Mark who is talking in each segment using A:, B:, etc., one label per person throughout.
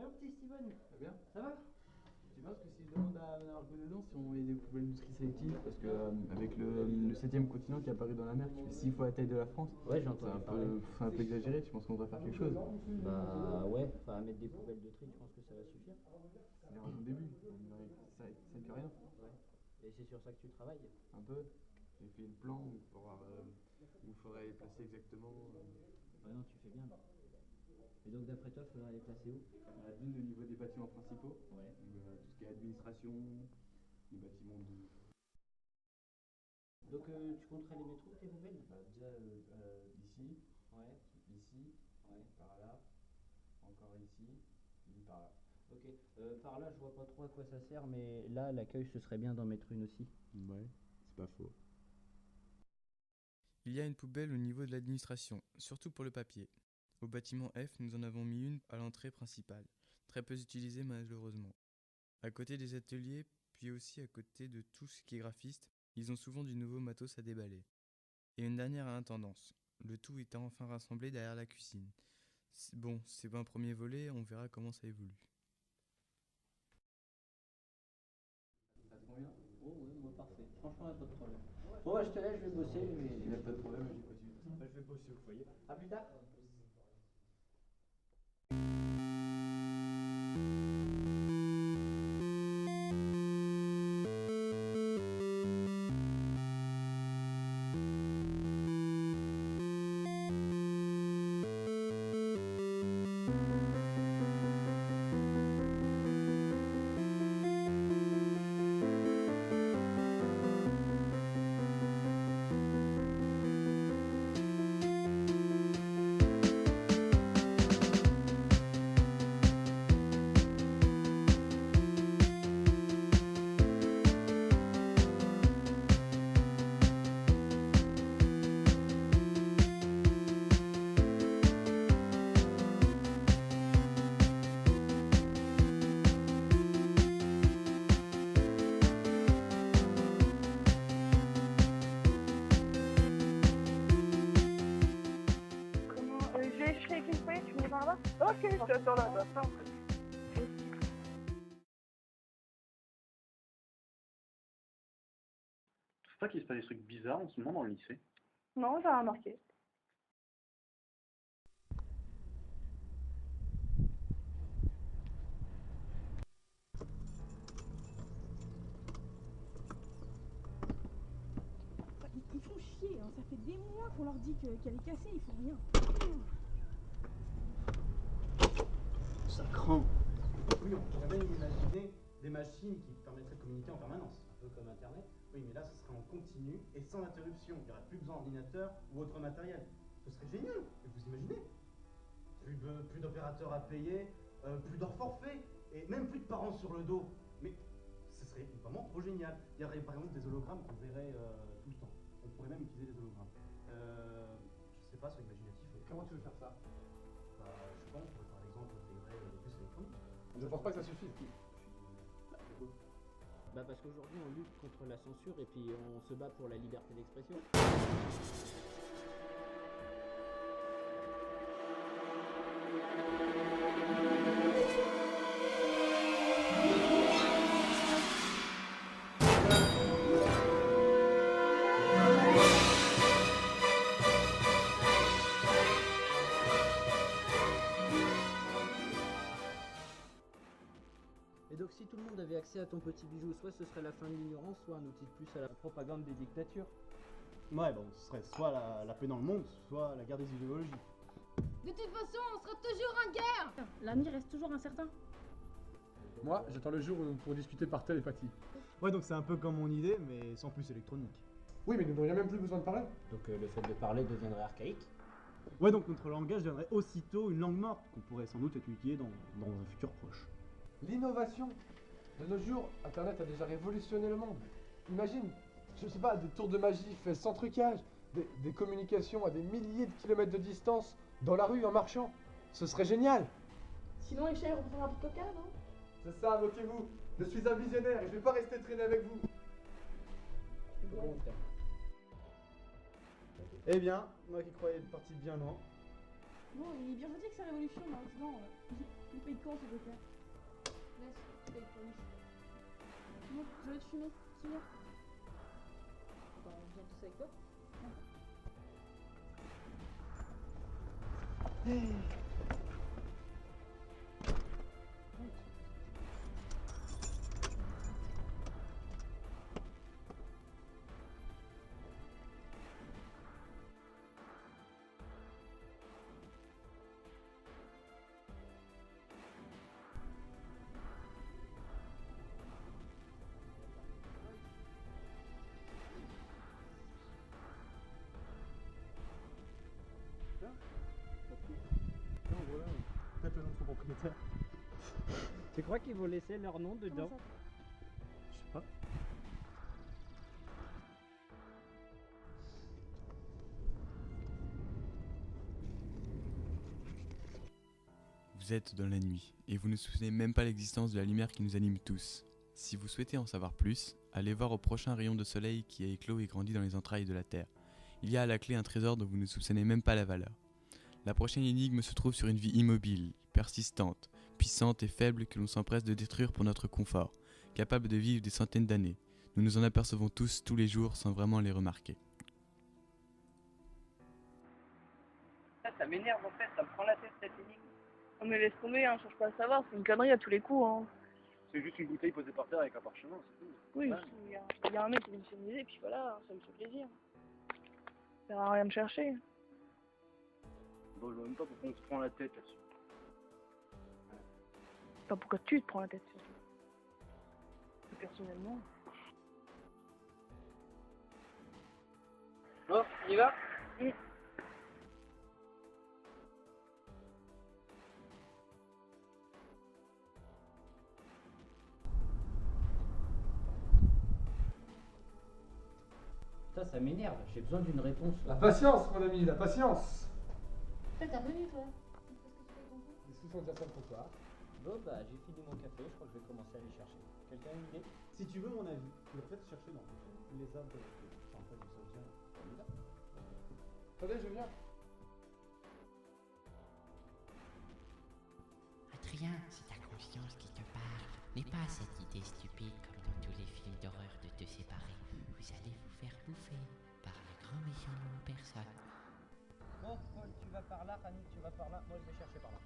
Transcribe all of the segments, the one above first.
A: Salut mon petit Steven,
B: Ça va bien?
A: ça va?
B: Je sais pas, parce que si je demande à Madame dedans si on met des poubelles de tri sélectif, parce que avec le 7ème continent qui apparaît dans la mer, qui fait 6 fois la taille de la France,
A: Ouais, j'ai
B: c'est
A: entendu parler.
B: c'est un peu exagéré, je pense qu'on devrait faire quelque chose.
A: Bah ouais, enfin mettre des poubelles de tri, je pense que ça va suffire.
B: C'est un bon début, ça aide que rien.
A: Ouais. Et c'est sur ça que tu travailles?
B: Un peu, j'ai fait le plan où il faudrait les placer exactement.
A: Ouais non, tu fais bien. Et donc d'après toi, il faudrait les placer où?
B: D'une au niveau des bâtiments principaux,
A: Ouais.
B: donc, tout ce qui est administration, les bâtiments de...
A: Donc tu compterais les mettre où tes poubelles?
B: Déjà ici,
A: Ouais,
B: ici,
A: ouais.
B: par là, encore ici, puis par là.
A: Ok, par là je vois pas trop à quoi ça sert, mais là l'accueil ce serait bien d'en mettre une aussi.
B: Ouais, c'est pas faux.
C: Il y a une poubelle au niveau de l'administration, surtout pour le papier. Au bâtiment F, nous en avons mis une à l'entrée principale, très peu utilisée malheureusement. À côté des ateliers, puis aussi à côté de tout ce qui est graphiste, ils ont souvent du nouveau matos à déballer. Et une dernière à l'intendance, le tout étant enfin rassemblé derrière la cuisine. Bon, c'est pas un premier volet, on verra comment ça évolue.
B: Ça te convient?
A: Oh ouais, moi parfait. Franchement, y'a pas de problème. Bon bah je te laisse, je vais bosser,
B: Il n'y a pas de problème, j'y continue.
A: je vais bosser au foyer. À plus tard.
D: Je vais chercher avec une feuille, tu me mets par là? Ok, je t'attends là, t'attends.
E: Je trouve pas qu'il se passe des trucs bizarres en ce moment dans le lycée.
D: Non, j'ai remarqué.
F: Ils font chier, hein. Ça fait des mois qu'on leur dit qu'elle est cassée, ils font rien.
E: Ça craint.
G: Oui, on pourrait même imaginer des machines qui permettraient de communiquer en permanence.
A: Un peu comme internet.
G: Oui, mais là, ce serait en continu et sans interruption. Il n'y aurait plus besoin d'ordinateur ou autre matériel. Ce serait génial. Et vous imaginez? Plus d'opérateurs à payer, plus d'heures forfait, et même plus de parents sur le dos. Mais ce serait vraiment trop génial. Il y aurait par exemple des hologrammes qu'on verrait tout le temps. On pourrait même utiliser des hologrammes. Je sais pas, sois imaginatif.
B: Comment tu veux faire ça?
G: Bah, je sais pas, on pourrait par exemple intégrer des puces électroniques.
B: Je pense pas que ça suffise.
A: Bah parce qu'aujourd'hui on lutte contre la censure et puis on se bat pour la liberté d'expression. Et donc si tout le monde avait accès à ton petit bijou, soit ce serait la fin de l'ignorance, soit un outil de plus à la propagande des dictatures.
G: Ouais, bon, ce serait soit la paix dans le monde, soit la guerre des idéologies.
F: De toute façon, on sera toujours en guerre. L'avenir reste toujours incertain.
H: Moi, j'attends le jour où nous pourrons discuter par télépathie.
G: Ouais, donc c'est un peu comme mon idée, mais sans plus électronique.
H: Oui, mais nous n'aurions même plus besoin de parler.
A: Donc le fait de parler deviendrait archaïque.
G: Ouais, donc notre langage deviendrait aussitôt une langue morte, qu'on pourrait sans doute étudier dans un futur proche.
H: L'innovation. De nos jours, Internet a déjà révolutionné le monde. Imagine, je sais pas, des tours de magie faits sans trucage, des communications à des milliers de kilomètres de distance, dans la rue en marchant. Ce serait génial.
D: Sinon, les chats, ils reprennent un peu de coca, non?
H: C'est ça, moquez-vous. Je suis un visionnaire et je vais pas rester traîner avec vous.
G: Eh bien, moi qui croyais être parti bien loin,
F: Bon, il est bien gentil avec sa révolution, mais sinon, il paye quand ce docker? Laisse, je paye pour lui. Bon, je vais te fumer, tiens.
A: Bah, on vient tous avec toi.
G: Non, voilà, peut-être le nom de son propriétaire.
A: Tu crois qu'ils vont laisser leur nom dedans?
G: Je sais pas.
C: Vous êtes dans la nuit, et vous ne souvenez même pas l'existence de la lumière qui nous anime tous. Si vous souhaitez en savoir plus, allez voir au prochain rayon de soleil qui a éclos et grandi dans les entrailles de la Terre. Il y a à la clé un trésor dont vous ne soupçonnez même pas la valeur. La prochaine énigme se trouve sur une vie immobile, persistante, puissante et faible que l'on s'empresse de détruire pour notre confort, capable de vivre des centaines d'années. Nous nous en apercevons tous les jours sans vraiment les remarquer.
D: Ça m'énerve en fait, ça me prend la tête cette énigme.
I: Non mais laisse tomber, hein, cherche pas à savoir, c'est une connerie à tous les coups. Hein.
E: C'est juste une bouteille posée par terre avec un parchemin, c'est tout.
I: Oui,
E: Ouais.
I: il y a un mec qui vient me s'amuser, et puis voilà, ça me fait plaisir. Ça sert à rien de chercher.
E: Bon, je vois même pas pourquoi on se prend la tête là-dessus.
I: Pas pourquoi tu te prends la tête surtout. Personnellement.
A: Bon, on y va? Ça m'énerve, j'ai besoin d'une réponse.
H: La patience, mon ami, la patience.
F: T'as venu, toi?
H: Les sous sont déjà simples pour toi.
A: Bon, bah, j'ai fini mon café, je crois que je vais commencer à les chercher. Quelqu'un a une idée?
G: Si tu veux mon avis, tu vas peut-être chercher dans les arbres. En fait, ça vient formidable.
H: Attendez, je viens.
J: Adrien, c'est ta conscience qui te parle. N'aie pas cette idée stupide comme dans tous les films d'horreur de te séparer. Vous allez vous faire bouffer par le grand méchant loup en personne.
A: Bon, Paul, tu vas par là, Rani, tu vas par là, moi je vais chercher par là.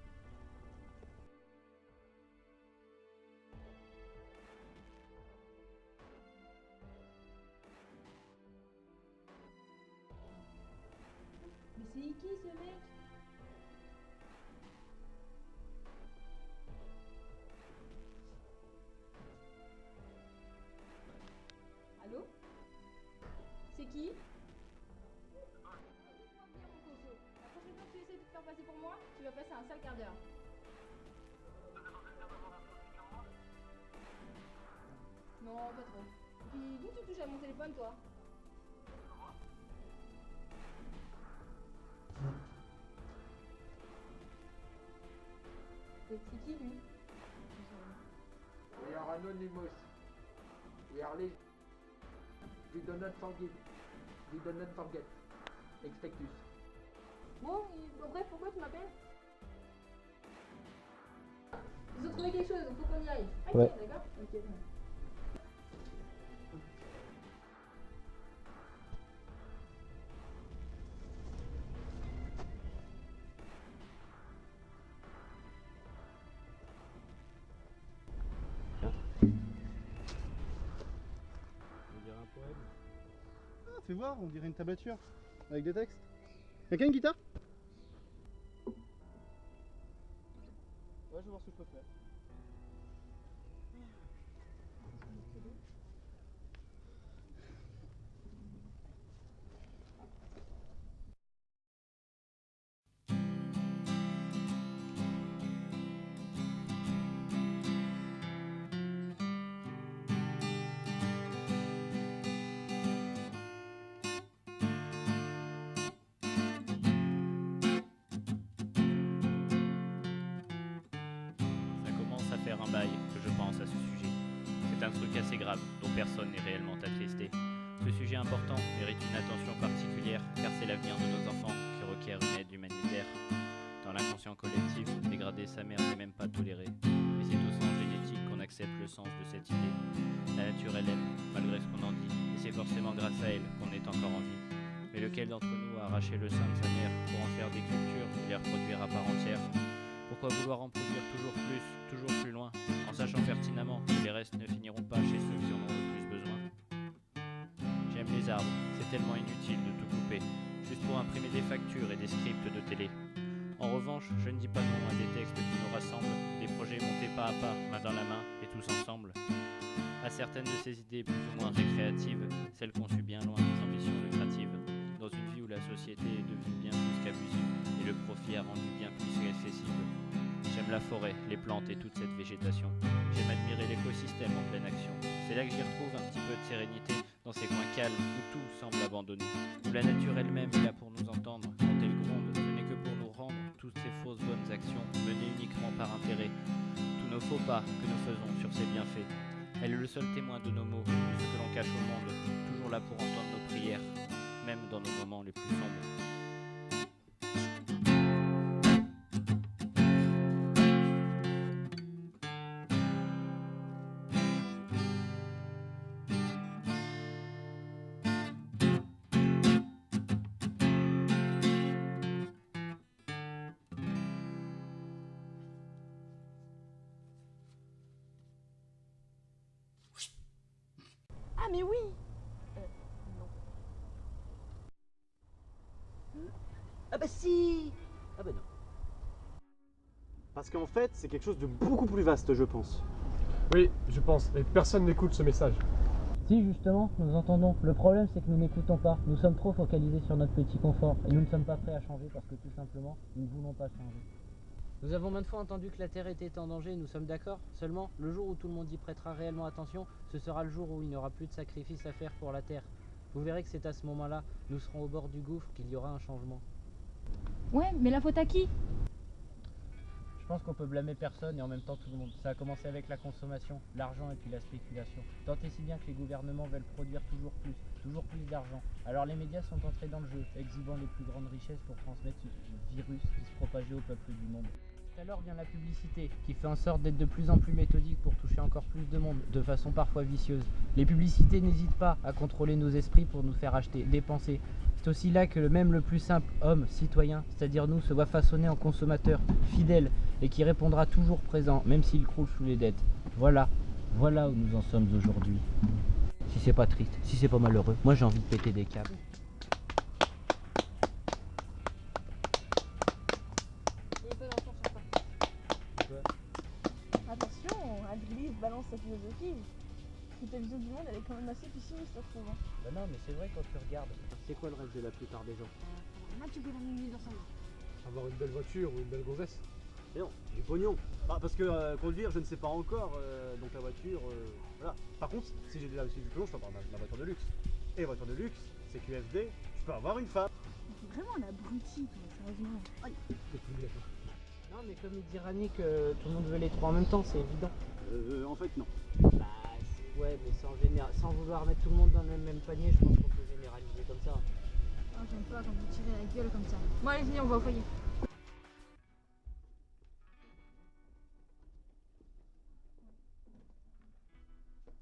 F: Mais c'est qui ce mec? Allô? C'est qui? Écoute-moi bien, mon cocho. La prochaine fois que tu essaies de te faire passer pour moi, tu vas passer un sale quart d'heure. Non, pas trop. Et puis, d'où tu touches à mon téléphone, toi? C'est qui, lui?
H: We are anonymous. We are lazy. We do not forgive. We do not forget. Expectus.
F: Bon, bref, pourquoi tu m'appelles? Ils ont trouvé quelque chose, il faut qu'on y aille. Ok,
A: Ouais.
F: d'accord? Ok, bon.
A: On dirait un poème.
G: Ah, fais voir, on dirait une tablature. Avec des textes. Quelqu'un a une guitare? Ouais, je vais voir ce que je peux faire.
K: Ça commence à faire un bail que je pense à ce sujet. C'est un truc assez grave dont personne n'est réellement attristé. Ce sujet important mérite une attention particulière car c'est l'avenir de nos enfants qui requiert une aide humanitaire. l'inconscient collectif, dégrader sa mère n'est même pas toléré. Mais c'est au sens génétique qu'on accepte le sens de cette idée. La nature elle aime, malgré ce qu'on en dit, et c'est forcément grâce à elle qu'on est encore en vie. Mais lequel d'entre nous a arraché le sein de sa mère pour en faire des cultures et les reproduire à part entière? Pourquoi vouloir en produire toujours plus loin, en sachant pertinemment que les restes ne finiront pas chez ceux qui en ont le plus besoin? J'aime les arbres, c'est tellement inutile de tout couper, juste pour imprimer des factures et des scripts de télé. En revanche, je ne dis pas non à des textes qui nous rassemblent, des projets montés pas à pas, main dans la main et tous ensemble. À certaines de ces idées plus ou moins récréatives, celles conçues bien loin des ambitions lucratives, dans une vie où la société est devenue bien plus qu'abusive et le profit a rendu bien plus accessible. J'aime la forêt, les plantes et toute cette végétation. J'aime admirer l'écosystème en pleine action. C'est là que j'y retrouve un petit peu de sérénité, dans ces coins calmes où tout semble abandonné, où la nature elle-même est là pour nous entendre. Quand elle gronde, ce n'est que pour nous rendre toutes ces fausses bonnes actions, menées uniquement par intérêt. Tous nos faux pas que nous faisons sur ses bienfaits. Elle est le seul témoin de nos mots, de ce que l'on cache au monde, toujours là pour entendre nos prières, même dans nos moments les plus sombres.
F: Ah mais oui.
A: Ah bah si. Ah bah non.
G: Parce qu'en fait, c'est quelque chose de beaucoup plus vaste, je pense.
H: Oui, je pense, et personne n'écoute ce message.
A: Si justement, nous entendons. Le problème c'est que nous n'écoutons pas. Nous sommes trop focalisés sur notre petit confort et nous ne sommes pas prêts à changer parce que tout simplement, nous ne voulons pas changer. Nous avons maintes fois entendu que la Terre était en danger, nous sommes d'accord. Seulement, le jour où tout le monde y prêtera réellement attention, ce sera le jour où il n'y aura plus de sacrifices à faire pour la Terre. Vous verrez que c'est à ce moment-là, nous serons au bord du gouffre, qu'il y aura un changement.
F: Ouais, mais la faute à qui?
A: Je pense qu'on peut blâmer personne et en même temps tout le monde. Ça a commencé avec la consommation, l'argent et puis la spéculation. Tant et si bien que les gouvernements veulent produire toujours plus d'argent. Alors les médias sont entrés dans le jeu, exhibant les plus grandes richesses pour transmettre ce virus qui se propageait au peuple du monde. Alors vient la publicité, qui fait en sorte d'être de plus en plus méthodique pour toucher encore plus de monde, de façon parfois vicieuse. Les publicités n'hésitent pas à contrôler nos esprits pour nous faire acheter, dépenser. C'est aussi là que même le plus simple homme, citoyen, c'est-à-dire nous, se voit façonner en consommateur, fidèle, et qui répondra toujours présent, même s'il croule sous les dettes. Voilà où nous en sommes aujourd'hui. Si c'est pas triste, si c'est pas malheureux, moi j'ai envie de péter des câbles.
F: Attention, Adlis balance sa philosophie. Ta vision du monde, elle est quand même assez pessimiste, je trouve.
A: Bah non, mais c'est vrai quand tu regardes. C'est quoi le rêve de la plupart des gens?
F: Là, tu peux l'ennuyer dans sa main.
H: Avoir une belle voiture ou une belle gonzesse.
G: Et non, du pognon. Bah, parce que conduire, je ne sais pas encore, donc la voiture, voilà. Par contre, si j'ai du pognon, je peux avoir ma voiture de luxe. Et la voiture de luxe, c'est QFD, je peux avoir une femme.
F: C'est vraiment un abruti, toi, sérieusement. Allez.
A: Non, mais comme il dit Rani que tout le monde veut les trois en même temps, c'est évident.
G: En fait, non.
A: Bah, ouais, mais sans vouloir mettre tout le monde dans le même panier, je pense qu'on peut généraliser comme ça.
F: Ah, j'aime pas quand vous tirez la gueule comme ça. Bon, allez, venez, on va au foyer.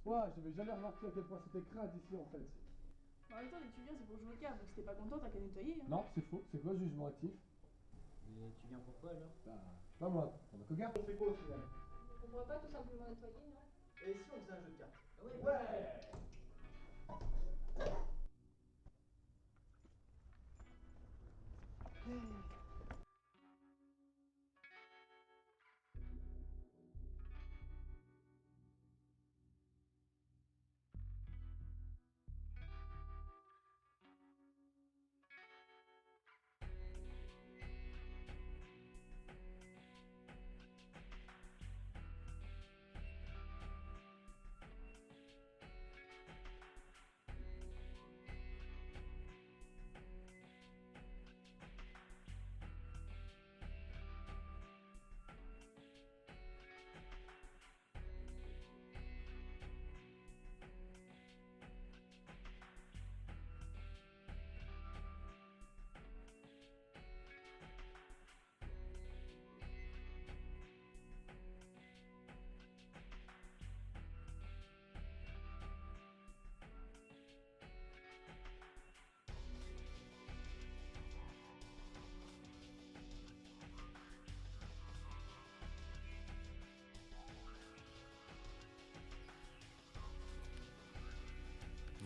H: Ouais, j'avais jamais remarqué à quel point c'était crade ici en fait.
F: En même temps, les tuvières, c'est pour jouer au câble, donc si t'es pas content, t'as qu'à nettoyer. Hein.
H: Non, c'est faux, c'est quoi ce jugement actif?
A: Et tu viens pourquoi alors?
H: Bah, je sais pas moi, on a coquin.
G: On fait quoi au final?
F: On pourrait pas tout simplement nettoyer, non?
G: Et si on faisait un jeu de cartes?
H: Ouais.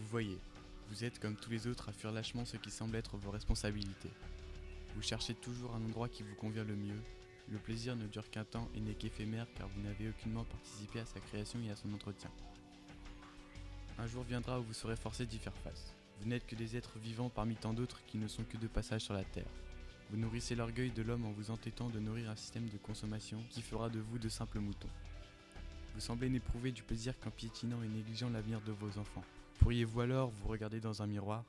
C: Vous voyez, vous êtes comme tous les autres à fuir lâchement ce qui semble être vos responsabilités. Vous cherchez toujours un endroit qui vous convient le mieux. Le plaisir ne dure qu'un temps et n'est qu'éphémère car vous n'avez aucunement participé à sa création et à son entretien. Un jour viendra où vous serez forcé d'y faire face. Vous n'êtes que des êtres vivants parmi tant d'autres qui ne sont que de passage sur la Terre. Vous nourrissez l'orgueil de l'homme en vous entêtant de nourrir un système de consommation qui fera de vous de simples moutons. Vous semblez n'éprouver du plaisir qu'en piétinant et négligeant l'avenir de vos enfants. Pourriez-vous alors vous regarder dans un miroir ?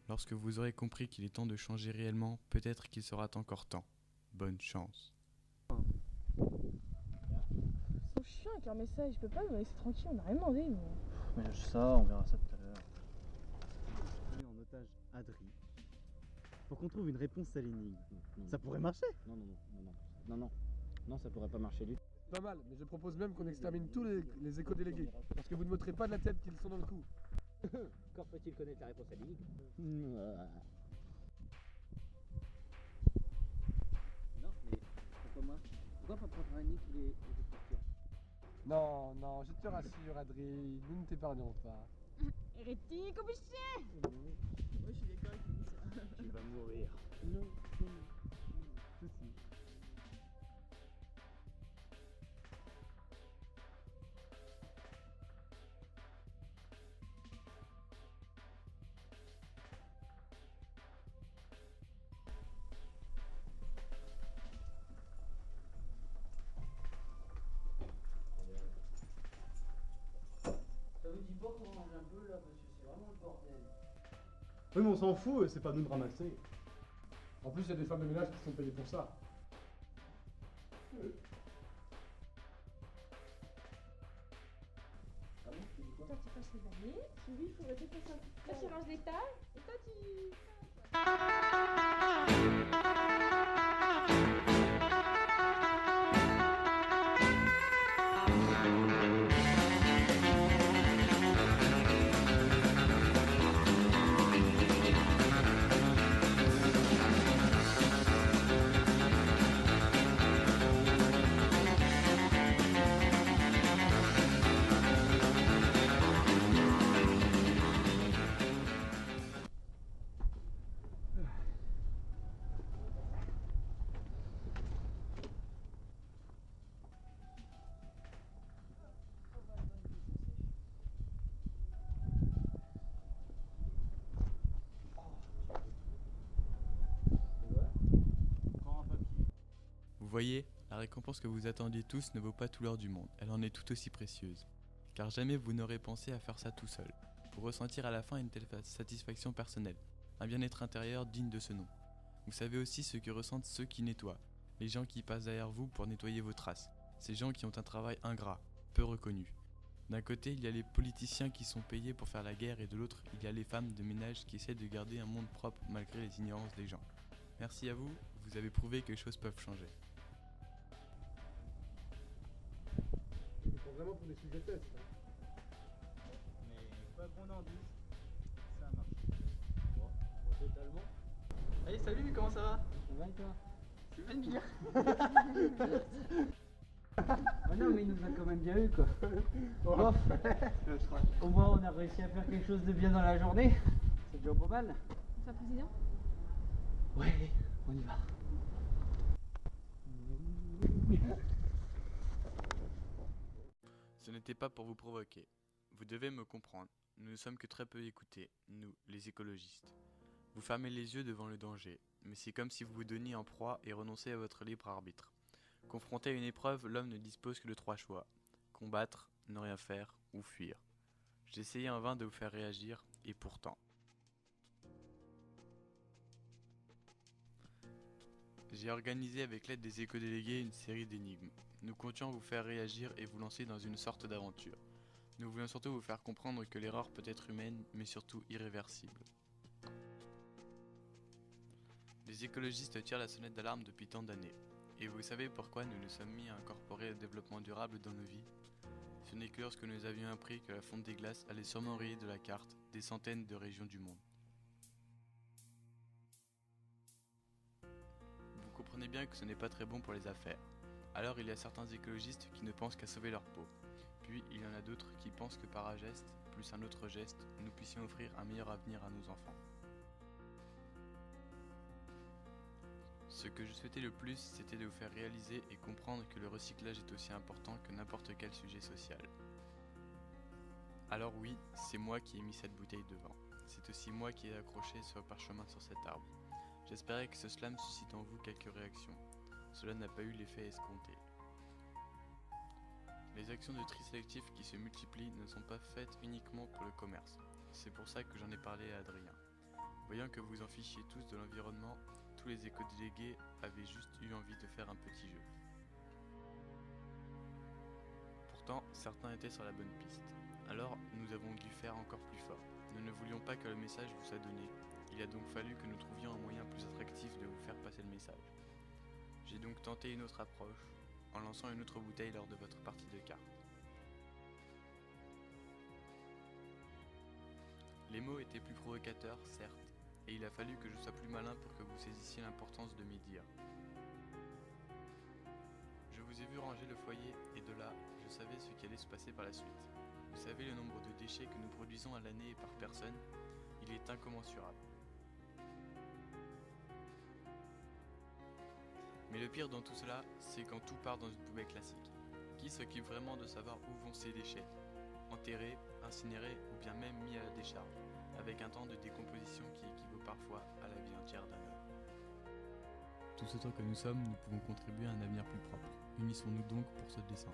C: Lorsque vous aurez compris qu'il est temps de changer réellement, peut-être qu'il sera encore temps. Bonne chance.
F: Ils sont chiants avec leur message, je peux pas nous laisser tranquille, on a rien demandé nous.
E: Ménage ça, on verra ça tout à l'heure.
G: Pris en otage Adri. Pour qu'on trouve une réponse à l'énigme. Ça pourrait marcher.
E: Non, ça pourrait pas marcher du tout.
H: Pas mal, mais je propose même qu'on extermine tous les éco-délégués. Parce que vous ne m'ôterez pas de la tête qu'ils sont dans le coup.
E: Encore faut-il connaître la réponse à l'énigme. Non, mais pourquoi moi? Pourquoi pas prendre un nid tous les questions?
H: Non, non, je te rassure, Adri, nous ne t'épargnons pas.
F: Hérétique au bûcher. Moi je suis d'accord avec lui ça.
E: Tu vas mourir.
G: Non. Ceci.
A: Ça vous dit pas qu'on range un peu là parce que c'est vraiment le bordel.
G: Oui, mais on s'en fout, c'est pas à nous de ramasser.
H: En plus, il y a des femmes de ménage qui sont payées pour ça.
F: Toi tu passes les balais, oui il faudrait peut-être passer un peu. Là tu ranges les tables, et toi tu...
C: Vous voyez, la récompense que vous attendiez tous ne vaut pas tout l'or du monde, elle en est tout aussi précieuse. Car jamais vous n'aurez pensé à faire ça tout seul, pour ressentir à la fin une telle satisfaction personnelle, un bien-être intérieur digne de ce nom. Vous savez aussi ce que ressentent ceux qui nettoient, les gens qui passent derrière vous pour nettoyer vos traces, ces gens qui ont un travail ingrat, peu reconnu. D'un côté, il y a les politiciens qui sont payés pour faire la guerre et de l'autre, il y a les femmes de ménage qui essaient de garder un monde propre malgré les ignorances des gens. Merci à vous, vous avez prouvé que les choses peuvent changer.
H: Ils font vraiment pour des sujets tests.
E: Mais quoi qu'on en dise, ça marche. Bon, totalement.
B: Allez, salut, comment ça va?
A: Ça va et toi?
B: Tu vas bien.
A: Oh non mais il nous a quand même bien eu quoi. Bon,
B: Je crois.
A: au moins on a réussi à faire quelque chose de bien dans la journée. C'est déjà pas mal.
F: Enfin président.
A: Ouais, on y va.
C: Ce n'était pas pour vous provoquer. Vous devez me comprendre. Nous ne sommes que très peu écoutés, nous, les écologistes. Vous fermez les yeux devant le danger, mais c'est comme si vous vous donniez en proie et renoncez à votre libre arbitre. Confronté à une épreuve, l'homme ne dispose que de 3 choix. Combattre, ne rien faire ou fuir. J'ai essayé en vain de vous faire réagir, et pourtant. J'ai organisé avec l'aide des éco-délégués une série d'énigmes. Nous comptions vous faire réagir et vous lancer dans une sorte d'aventure. Nous voulions surtout vous faire comprendre que l'erreur peut être humaine, mais surtout irréversible. Les écologistes tirent la sonnette d'alarme depuis tant d'années. Et vous savez pourquoi nous nous sommes mis à incorporer le développement durable dans nos vies? Ce n'est que lorsque nous avions appris que la fonte des glaces allait sûrement rayer de la carte des centaines de régions du monde. Vous comprenez bien que ce n'est pas très bon pour les affaires. Alors il y a certains écologistes qui ne pensent qu'à sauver leur peau. Puis il y en a d'autres qui pensent que par un geste, plus un autre geste, nous puissions offrir un meilleur avenir à nos enfants. Ce que je souhaitais le plus, c'était de vous faire réaliser et comprendre que le recyclage est aussi important que n'importe quel sujet social. Alors oui, c'est moi qui ai mis cette bouteille devant. C'est aussi moi qui ai accroché ce parchemin sur cet arbre. J'espérais que ce slam suscite en vous quelques réactions. Cela n'a pas eu l'effet escompté. Les actions de tri sélectif qui se multiplient ne sont pas faites uniquement pour le commerce. C'est pour ça que j'en ai parlé à Adrien. Voyant que vous en fichiez tous de l'environnement, tous les éco-délégués avaient juste eu envie de faire un petit jeu. Pourtant, certains étaient sur la bonne piste. Alors, nous avons dû faire encore plus fort. Nous ne voulions pas que le message vous soit donné. Il a donc fallu que nous trouvions un moyen plus attractif de vous faire passer le message. J'ai donc tenté une autre approche, en lançant une autre bouteille lors de votre partie de cartes. Les mots étaient plus provocateurs, certes, et il a fallu que je sois plus malin pour que vous saisissiez l'importance de mes dires. Je vous ai vu ranger le foyer, et de là, je savais ce qui allait se passer par la suite. Vous savez le nombre de déchets que nous produisons à l'année et par personne, il est incommensurable. Mais le pire dans tout cela, c'est quand tout part dans une poubelle classique. Qui s'occupe vraiment de savoir où vont ces déchets? Enterrés, incinérés ou bien même mis à la décharge, avec un temps de décomposition qui équivaut parfois à la vie entière d'un homme. Tous autant que nous sommes, nous pouvons contribuer à un avenir plus propre. Unissons-nous donc pour ce dessein.